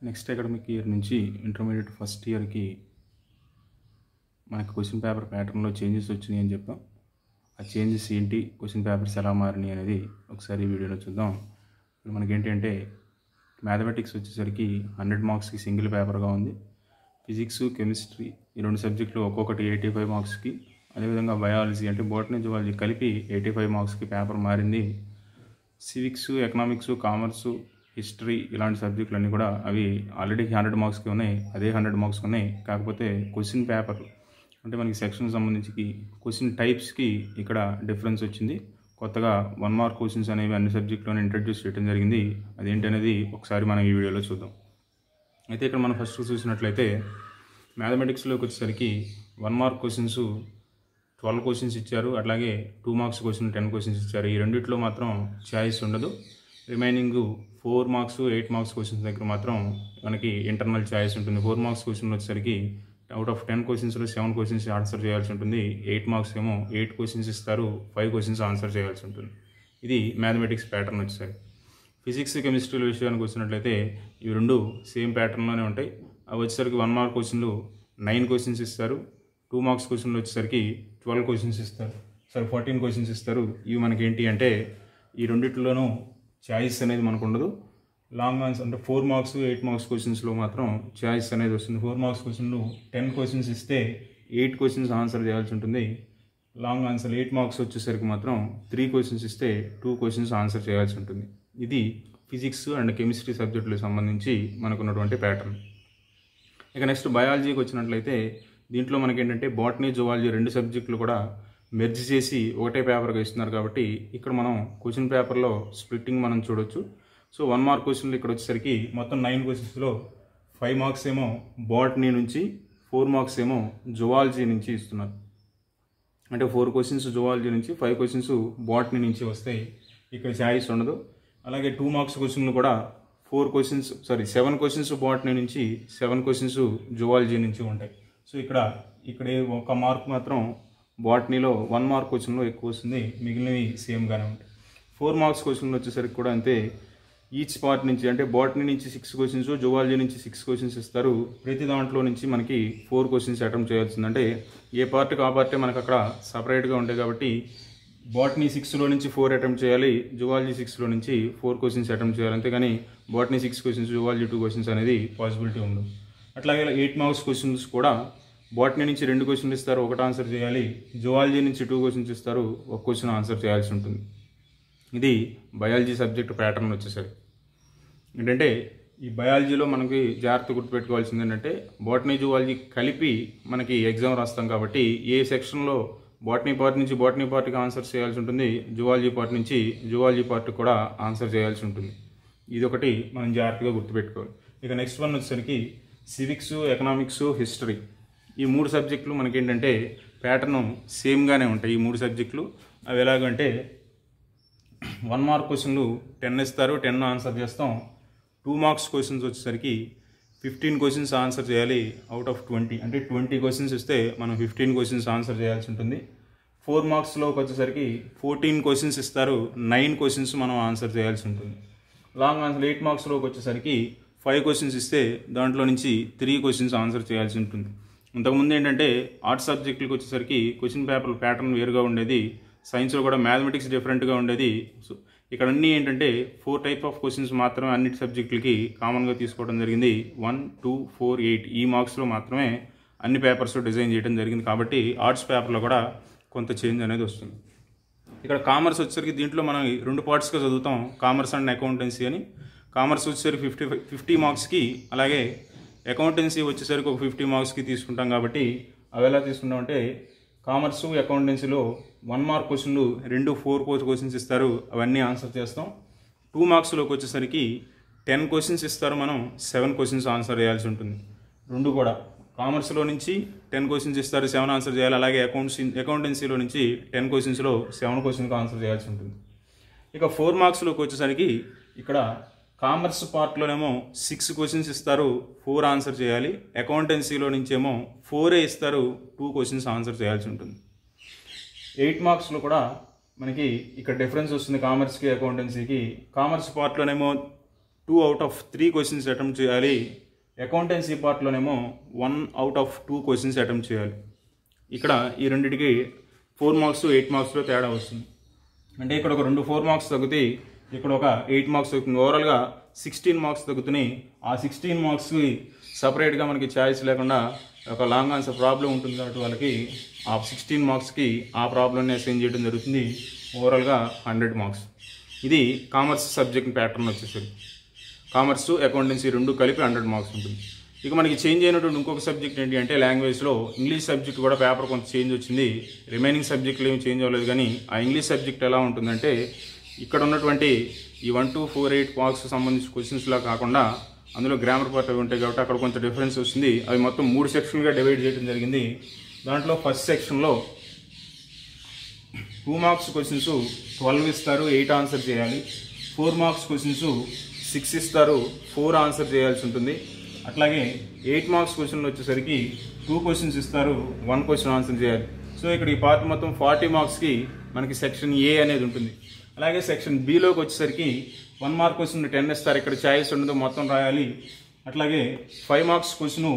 Next academic year నుంచి intermediate first ఇయర్కి మనకి క్వశ్చన్ పేపర్ ప్యాటర్న్లో చేంజెస్ వచ్చినాయి అని చెప్పాం. ఆ చేంజెస్ ఏంటి, క్వశ్చన్ పేపర్స్ ఎలా మారినాయి అనేది ఒకసారి వీడియోలో చూద్దాం. ఇప్పుడు మనకేంటంటే మ్యాథమెటిక్స్ వచ్చేసరికి 100 మార్క్స్కి సింగిల్ పేపర్గా ఉంది. ఫిజిక్స్, కెమిస్ట్రీ ఈ రెండు సబ్జెక్టులు ఒక్కొక్కటి 85 మార్క్స్కి, అదేవిధంగా బయాలజీ అంటే బోటనీ, జువాలజీ కలిపి 85 మార్క్స్కి పేపర్ మారింది. సివిక్స్, ఎకనామిక్స్, కామర్సు, హిస్టరీ ఇలాంటి సబ్జెక్టులన్నీ కూడా అవి ఆల్రెడీ 100 మార్క్స్కి ఉన్నాయి, అదే 100 మార్క్స్కి ఉన్నాయి. కాకపోతే క్వశ్చన్ పేపర్ అంటే మనకి సెక్షన్ సంబంధించి క్వశ్చన్ టైప్స్కి ఇక్కడ డిఫరెన్స్ వచ్చింది. కొత్తగా 1 మార్క్ క్వశ్చన్స్ అనేవి అన్ని సబ్జెక్టులోనే ఇంట్రడ్యూస్ చేయడం జరిగింది. అదేంటనేది ఒకసారి మనం ఈ వీడియోలో చూద్దాం. అయితే ఇక్కడ మనం ఫస్ట్ చూసినట్లయితే మ్యాథమెటిక్స్లోకి వచ్చేసరికి 1 మార్క్ క్వశ్చన్స్ 12 క్వశ్చన్స్ ఇచ్చారు, అట్లాగే 2 మార్క్స్ క్వశ్చన్ 10 క్వశ్చన్స్ ఇచ్చారు. ఈ రెండిట్లో మాత్రం ఛాయిస్ ఉండదు. రిమైనింగ్ 4 మార్క్స్ 8 మార్క్స్ క్వశ్చన్స్ దగ్గర మాత్రం మనకి ఇంటర్నల్ ఛాయిస్ ఉంటుంది. 4 మార్క్స్ క్వశ్చన్ వచ్చేసరికి అవుట్ ఆఫ్ 10 క్వశ్చన్స్లో 7 క్వశ్చన్స్ ఆన్సర్ చేయాల్సి ఉంటుంది. 8 మార్క్స్ ఏమో 8 క్వశ్చన్స్ ఇస్తారు, 5 క్వశ్చన్స్ ఆన్సర్ చేయాల్సి ఉంటుంది. ఇది మ్యాథమెటిక్స్ ప్యాటర్న్ వచ్చేసరికి. ఫిజిక్స్, కెమిస్ట్రీ విషయానికి వచ్చినట్లయితే ఇవి రెండు సేమ్ ప్యాటర్న్లోనే ఉంటాయి. అవి వచ్చేసరికి 1 మార్క్ క్వశ్చన్లు 9 క్వశ్చన్స్ ఇస్తారు, 2 మార్క్స్ క్వశ్చన్లు వచ్చేసరికి 12 క్వశ్చన్స్ ఇస్తారు, 14 క్వశ్చన్స్ ఇస్తారు. ఇవి మనకి ఏంటి అంటే ఈ రెండిట్లోనూ ఛాయిస్ అనేది మనకు ఉండదు. లాంగ్ ఆన్సర్ అంటే 4 మార్క్స్ 8 మార్క్స్ క్వశ్చన్స్లో మాత్రం ఛాయిస్ అనేది వస్తుంది. 4 మార్క్స్ క్వశ్చన్లు 10 క్వశ్చన్స్ ఇస్తే 8 క్వశ్చన్స్ ఆన్సర్ చేయాల్సి ఉంటుంది. లాంగ్ ఆన్సర్ 8 మార్క్స్ వచ్చేసరికి మాత్రం 3 క్వశ్చన్స్ ఇస్తే 2 క్వశ్చన్స్ ఆన్సర్ చేయాల్సి ఉంటుంది. ఇది ఫిజిక్స్ అండ్ కెమిస్ట్రీ సబ్జెక్టులకు సంబంధించి మనకున్నటువంటి ప్యాటర్న్. ఇక నెక్స్ట్ బయాలజీకి వచ్చినట్లయితే దీంట్లో మనకేంటంటే బాటనీ, జువాలజీ రెండు సబ్జెక్టులు కూడా మెర్జ్ చేసి ఒకటే పేపర్గా ఇస్తున్నారు. కాబట్టి ఇక్కడ మనం క్వశ్చన్ పేపర్లో స్ప్లిట్టింగ్ మనం చూడొచ్చు. సో 1 మార్క్ క్వశ్చన్లు ఇక్కడ వచ్చేసరికి మొత్తం 9 క్వశ్చన్స్లో 5 మార్క్స్ ఏమో బాటనీ నుంచి, 4 మార్క్స్ ఏమో జువాలజీ నుంచి ఇస్తున్నారు. అంటే 4 క్వశ్చన్స్ జువాలజీ నుంచి, 5 క్వశ్చన్స్ బాటనీ నుంచి వస్తాయి. ఇక్కడ ఛాయిస్ ఉండదు. అలాగే 2 మార్క్స్ క్వశ్చన్లు కూడా 7 క్వశ్చన్స్ బాటనీ నుంచి, 7 క్వశ్చన్స్ జువాలజీ నుంచి ఉంటాయి. సో ఇక్కడ ఒక మార్క్ మాత్రం బాటనీలో 1 మార్క్ క్వశ్చన్లో ఎక్కువ వస్తుంది, మిగిలినవి సేమ్గానే ఉంటాయి. 4 మార్క్స్ క్వశ్చన్లు వచ్చేసరికి కూడా అంతే. ఈచ్ పార్ట్ నుంచి అంటే బాటనీ నుంచి 6 క్వశ్చన్స్, జువాలజీ నుంచి 6 క్వశ్చన్స్ ఇస్తారు. ప్రతి దాంట్లో నుంచి మనకి 4 క్వశ్చన్స్ అటెంప్ట్ చేయాల్సింది. అంటే ఏ పార్ట్కి ఆ పార్టే మనకు అక్కడ సపరేట్గా ఉంటాయి. కాబట్టి బాటనీ 6లో నుంచి 4 అటెంప్ట్ చేయాలి, జువాలజీ 6లో నుంచి 4 క్వశ్చన్స్ అటెంప్ట్ చేయాలి. అంతేగాని బాటనీ 6 క్వశ్చన్స్, జువాలజీ 2 క్వశ్చన్స్ అనేది పాసిబిలిటీ ఉండదు. అట్లాగే 8 మార్క్స్ క్వశ్చన్స్ కూడా బాటనీ నుంచి 2 క్వశ్చన్లు ఇస్తారు, ఒకటి ఆన్సర్ చేయాలి. జువాలజీ నుంచి 2 క్వశ్చన్స్ ఇస్తారు, ఒక క్వశ్చన్ ఆన్సర్ చేయాల్సి ఉంటుంది. ఇది బయాలజీ సబ్జెక్ట్ ప్యాటర్న్ వచ్చేసరికి. ఏంటంటే ఈ బయాలజీలో మనకి జాగ్రత్త గుర్తుపెట్టుకోవాల్సింది ఏంటంటే బాటనీ, జువాలజీ కలిపి మనకి ఎగ్జామ్ రాస్తాం. కాబట్టి ఏ సెక్షన్లో బాటనీ పార్ట్ నుంచి బాటనీ పార్ట్కి ఆన్సర్ చేయాల్సి ఉంటుంది, జువాలజీ పార్ట్ నుంచి జువాలజీ పార్ట్కి కూడా ఆన్సర్ చేయాల్సి ఉంటుంది. ఇది ఒకటి మనం జాగ్రత్తగా గుర్తుపెట్టుకోవాలి. ఇక నెక్స్ట్ వన్ వచ్చేసరికి సివిక్స్, ఎకనామిక్స్, హిస్టరీ ఈ 3 సబ్జెక్టులు మనకేంటంటే ప్యాటర్న్ సేమ్గానే ఉంటాయి. ఈ 3 సబ్జెక్టులు అవి ఎలాగంటే 1 మార్క్ క్వశ్చన్లు 10 ఇస్తారు, 10 ఆన్సర్ చేస్తాం. 2 మార్క్స్ క్వశ్చన్స్ వచ్చేసరికి 15 క్వశ్చన్స్ ఆన్సర్ చేయాలి అవుట్ ఆఫ్ 20. అంటే 20 క్వశ్చన్స్ ఇస్తే మనం 15 క్వశ్చన్స్ ఆన్సర్ చేయాల్సి ఉంటుంది. 4 మార్క్స్లోకి వచ్చేసరికి 14 క్వశ్చన్స్ ఇస్తారు, 9 క్వశ్చన్స్ మనం ఆన్సర్ చేయాల్సి ఉంటుంది. లాంగ్ ఆన్సర్ 8 మార్క్స్లోకి వచ్చేసరికి 5 క్వశ్చన్స్ ఇస్తే దాంట్లో నుంచి 3 క్వశ్చన్స్ ఆన్సర్ చేయాల్సి ఉంటుంది. ఇంతకుముందు ఏంటంటే ఆర్ట్స్ సబ్జెక్టులకు వచ్చేసరికి క్వశ్చన్ పేపర్ ప్యాటర్న్ వేరుగా ఉండేది, సైన్స్లో కూడా మ్యాథమెటిక్స్ డిఫరెంట్గా ఉండేది. సో ఇక్కడ అన్నీ ఏంటంటే 4 టైప్ ఆఫ్ క్వశ్చన్స్ మాత్రమే అన్నిటి సబ్జెక్టులకి కామన్గా తీసుకోవడం జరిగింది. 1, 2, 4, 8 ఈ మార్క్స్లో మాత్రమే అన్ని పేపర్స్ డిజైన్ చేయడం జరిగింది. కాబట్టి ఆర్ట్స్ పేపర్లో కూడా కొంత చేంజ్ అనేది వస్తుంది. ఇక్కడ కామర్స్ వచ్చేసరికి దీంట్లో మనం 2 పార్ట్స్గా చదువుతాం, కామర్స్ అండ్ అకౌంటెన్సీ అని. కామర్స్ వచ్చేసరికి 50 మార్క్స్కి, అలాగే అకౌంటెన్సీ వచ్చేసరికి ఒక 50 మార్క్స్కి తీసుకుంటాం. కాబట్టి అవి ఎలా తీసుకుంటామంటే కామర్సు, అకౌంటెన్సీలో 1 మార్క్ క్వశ్చన్లు 4 క్వశ్చన్స్ ఇస్తారు, అవన్నీ ఆన్సర్ చేస్తాం. 2 మార్క్స్లోకి వచ్చేసరికి 10 క్వశ్చన్స్ ఇస్తారు, మనం 7 క్వశ్చన్స్ ఆన్సర్ చేయాల్సి ఉంటుంది. రెండు కూడా కామర్స్లో నుంచి 10 క్వశ్చన్స్ ఇస్తారు, 7 ఆన్సర్ చేయాలి. అలాగే అకౌంటెన్సీలో నుంచి 10 క్వశ్చన్స్లో 7 క్వశ్చన్కి ఆన్సర్ చేయాల్సి ఉంటుంది. ఇక 4 మార్క్స్లోకి వచ్చేసరికి ఇక్కడ కామర్స్ పార్ట్లోనేమో 6 క్వశ్చన్స్ ఇస్తారు, 4 ఆన్సర్ చేయాలి. అకౌంటెన్సీలో నుంచేమో 4 ఇస్తారు, 2 క్వశ్చన్స్ ఆన్సర్ చేయాల్సి ఉంటుంది. 8 మార్క్స్లో కూడా మనకి ఇక్కడ డిఫరెన్స్ వస్తుంది కామర్స్కి, అకౌంటెన్సీకి. కామర్స్ పార్ట్లోనేమో 2 out of 3 క్వశ్చన్స్ అటెంప్ట్ చేయాలి. అకౌంటెన్సీ పార్ట్లోనేమో 1 out of 2 క్వశ్చన్స్ అటెంప్ట్ చేయాలి. ఇక్కడ ఈ రెండింటికి 4 మార్క్స్ 8 మార్క్స్లో తేడా వస్తుంది. అంటే ఇక్కడ ఒక 2 4 మార్క్స్ తగ్గుతాయి, ఇక్కడ ఒక 8 మార్క్స్ తగ్గుతుంది. ఓవరాల్గా 16 మార్క్స్ తగ్గుతున్నాయి. ఆ 16 మార్క్స్కి సపరేట్గా మనకి ఛాయిస్ లేకుండా ఒక లాంగ్ ఆన్సర్ ప్రాబ్లం ఉంటుంది కాబట్టి వాళ్ళకి ఆ 16 మార్క్స్కి ఆ ప్రాబ్లమ్ని అసైన్ చేయడం జరుగుతుంది. ఓవరాల్గా 100 మార్క్స్. ఇది కామర్స్ సబ్జెక్ట్ ప్యాటర్న్ వచ్చేసరికి కామర్సు అకౌంటెన్సీ రెండు కలిపి 100 మార్క్స్ ఉంటుంది. ఇక మనకి చేంజ్ అయినటువంటి ఇంకొక సబ్జెక్ట్ ఏంటి అంటే లాంగ్వేజ్లో ఇంగ్లీష్ సబ్జెక్ట్ కూడా పేపర్ కొంత చేంజ్ వచ్చింది. రిమైనింగ్ సబ్జెక్టులు ఏమి చేంజ్ అవ్వలేదు, కానీ ఆ ఇంగ్లీష్ సబ్జెక్ట్ ఎలా ఉంటుందంటే ఇక్కడ ఉన్నటువంటి ఈ 1 to 4 8 మార్క్స్ సంబంధించిన క్వశ్చన్స్లా కాకుండా అందులో గ్రామర్ పార్ట్ అవి ఉంటాయి కాబట్టి అక్కడ కొంత డిఫరెన్స్ వస్తుంది. అవి మొత్తం 3 సెక్షన్లుగా డివైడ్ చేయడం జరిగింది. దాంట్లో ఫస్ట్ సెక్షన్లో 2 మార్క్స్ క్వశ్చన్స్ 12 ఇస్తారు, 8 ఆన్సర్ చేయాలి. 4 మార్క్స్ క్వశ్చన్స్ 6 ఇస్తారు, 4 ఆన్సర్ చేయాల్సి ఉంటుంది. అట్లాగే 8 మార్క్స్ క్వశ్చన్లు వచ్చేసరికి 2 క్వశ్చన్స్ ఇస్తారు, 1 క్వశ్చన్ ఆన్సర్ చేయాలి. సో ఇక్కడ ఈ పార్ట్ మొత్తం 40 మార్క్స్కి మనకి సెక్షన్ ఏ అనేది ఉంటుంది. అలాగే సెక్షన్ బిలోకి వచ్చేసరికి 1 మార్క్ క్వశ్చన్ 10 ఇస్తారు, ఇక్కడ ఛాయిస్ ఉండదు, మొత్తం రాయాలి. అట్లాగే 5 మార్క్స్ క్వశ్చన్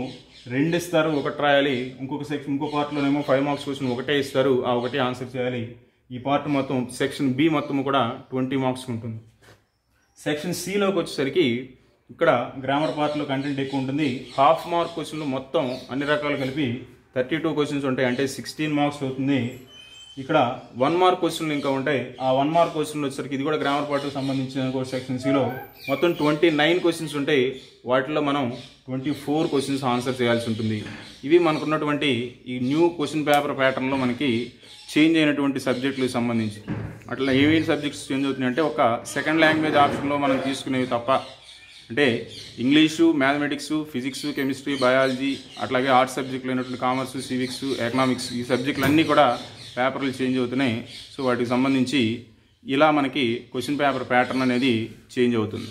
2 ఇస్తారు, 1 రాయాలి. ఇంకో పార్ట్లోనేమో 5 మార్క్స్ క్వశ్చన్ 1 ఇస్తారు, ఆ 1 ఆన్సర్ చేయాలి. ఈ పార్ట్ మొత్తం సెక్షన్ బి మొత్తం కూడా 20 మార్క్స్ ఉంటుంది. సెక్షన్ సిలోకి వచ్చేసరికి ఇక్కడ గ్రామర్ పార్ట్లో కంటెంట్ ఎక్కువ ఉంటుంది. హాఫ్ మార్క్ క్వశ్చన్లు మొత్తం అన్ని రకాలు కలిపి 32 క్వశ్చన్స్ ఉంటాయి, అంటే 16 మార్క్స్ అవుతుంది. ఇక్కడ 1 మార్క్ క్వశ్చన్లు ఇంకా ఉంటాయి. ఆ 1 మార్క్ క్వశ్చన్లు వచ్చేసరికి ఇది కూడా గ్రామర్ పార్ట్కి సంబంధించిన సెక్షన్ సిలో మొత్తం 29 క్వశ్చన్స్ ఉంటాయి. వాటిలో మనం 24 క్వశ్చన్స్ ఆన్సర్ చేయాల్సి ఉంటుంది. ఇవి మనకున్నటువంటి ఈ న్యూ క్వశ్చన్ పేపర్ ప్యాటర్న్లో మనకి చేంజ్ అయినటువంటి సబ్జెక్టులకు సంబంధించి. అట్లా ఏమేమి సబ్జెక్ట్స్ చేంజ్ అవుతున్నాయి అంటే ఒక సెకండ్ లాంగ్వేజ్ ఆప్షన్లో మనం తీసుకునేవి తప్ప, అంటే English, mathematics, physics, chemistry, biology, అట్లాగే ఆర్ట్స్ సబ్జెక్టులు అయినటువంటి కామర్స్, సివిక్స్, ఎకనామిక్స్, ఈ సబ్జెక్టులు అన్నీ కూడా పేపర్లు చేంజ్ అవుతున్నాయి. సో వాటికి సంబంధించి ఇలా మనకి క్వశ్చన్ పేపర్ ప్యాటర్న్ అనేది చేంజ్ అవుతుంది.